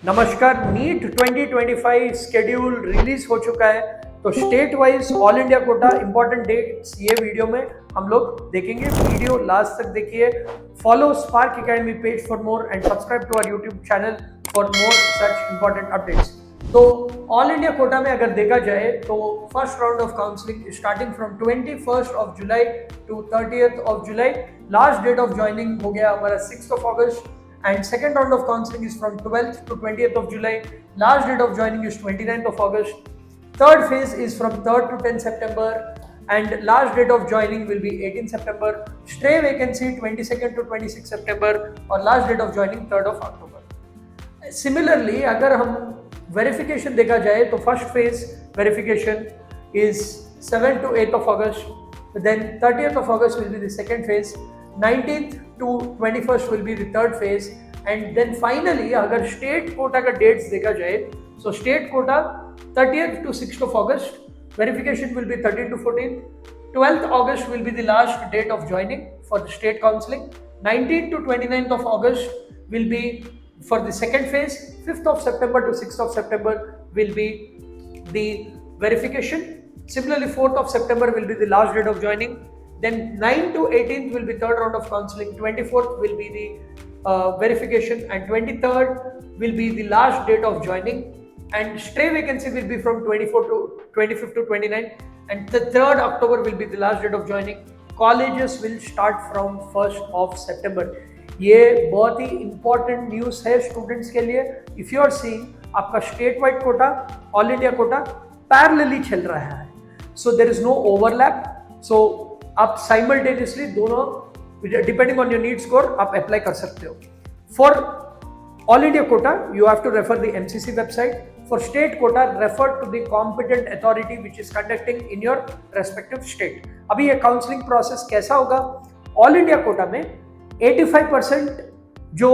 नमस्कार। NEET 2025 schedule release हो चुका है, तो state wise all India quota important dates ये वीडियो में हम लोग देखेंगे। वीडियो लास्ट तक देखिए। Follow Spark Academy page for more and subscribe to our YouTube channel for more such important updates. तो ऑल इंडिया कोटा में अगर देखा जाए तो first round of counselling starting from 21st of July to 30th of July. Last date of joining हो गया हमारा 6th of August and second round of counseling is from 12th to 20th of July. Last date of joining is 29th of August. Third phase is from 3rd to 10th September and last date of joining will be 18th September. Stray vacancy 22nd to 26th September और last date of joining 3rd of October. Similarly, अगर हम verification देखा जाए तो first phase verification is 7th to 8th of August. Then 30th of August will be the second phase. 19th to 21st will be the third phase and then finally अगर state quota का dates देखा जाए so state quota 30th to 6th of August, verification will be 13th to 14th, 12th August will be the last date of joining for the state counseling, 19th to 29th of August will be for the second phase, 5th of September to 6th of September will be the verification. Similarly 4th of September will be the last date of joining. Then 9th to 18th will be third round of counseling, 24th will be the verification and 23rd will be the last date of joining and stray vacancy will be from 25th to 29th and the 3rd October will be the last date of joining. Colleges will start from 1st of September. ये बहुत ही important news है students के लिए। If you are seeing आपका state wide Kota, all India Kota parallelly चल रहा है, so there is no overlap. So आप साइमल्टेनियसली दोनों depending on your NEET score आप अप्लाई कर सकते हो। For all India quota you have to refer the MCC website. For state quota refer to the competent authority which is conducting in your respective state. अभी ये counselling process कैसा होगा? All India quota में 85% जो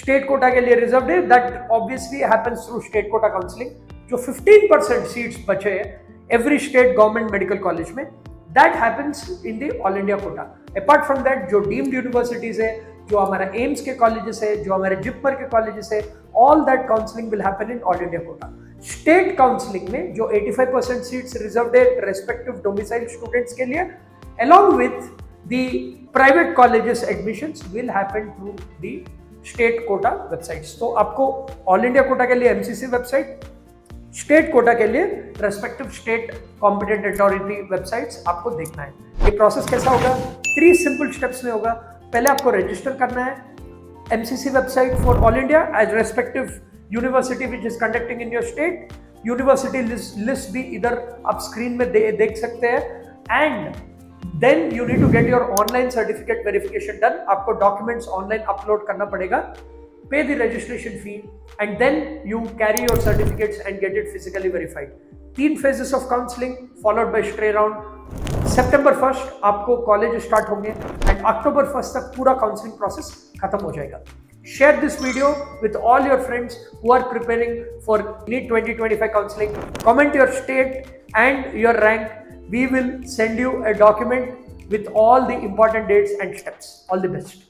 state quota के लिए reserve है that obviously happens through state quota counselling. जो 15% सीट्स बचे हैं every state government medical college में, that happens in the all India quota. Apart from that, जो deemed universities है, जो हमारा एम्स के कॉलेजेस है, जो हमारे जिपमर के कॉलेजेस है, all that counseling will happen in all India quota. State counseling में जो 85% सीट्स रिजर्व्ड है respective domicile students के लिए, along with the private colleges admissions will happen through the state quota websites. तो आपको all India quota के लिए MCC website, state quota के लिए respective state competent authority websites आपको देखना है। ये प्रोसेस कैसा होगा? 3 सिंपल स्टेप्स में होगा। पहले आपको रजिस्टर करना है MCC website for all India as respective university which is conducting in your state. University list भी इधर आप स्क्रीन में देख सकते हैं and then you need to get your online certificate verification done. आपको डॉक्यूमेंट्स ऑनलाइन अपलोड करना पड़ेगा, pay the registration fee and then you carry your certificates and get it physically verified. 3 phases of counseling followed by stray round. September 1st आपको college start होंगे and October 1st तक पूरा counselling process खत्म हो जाएगा। Share this video with all your friends who are preparing for NEET 2025 counseling. Comment your state and your rank. We will send you a document with all the important dates and steps. All the best.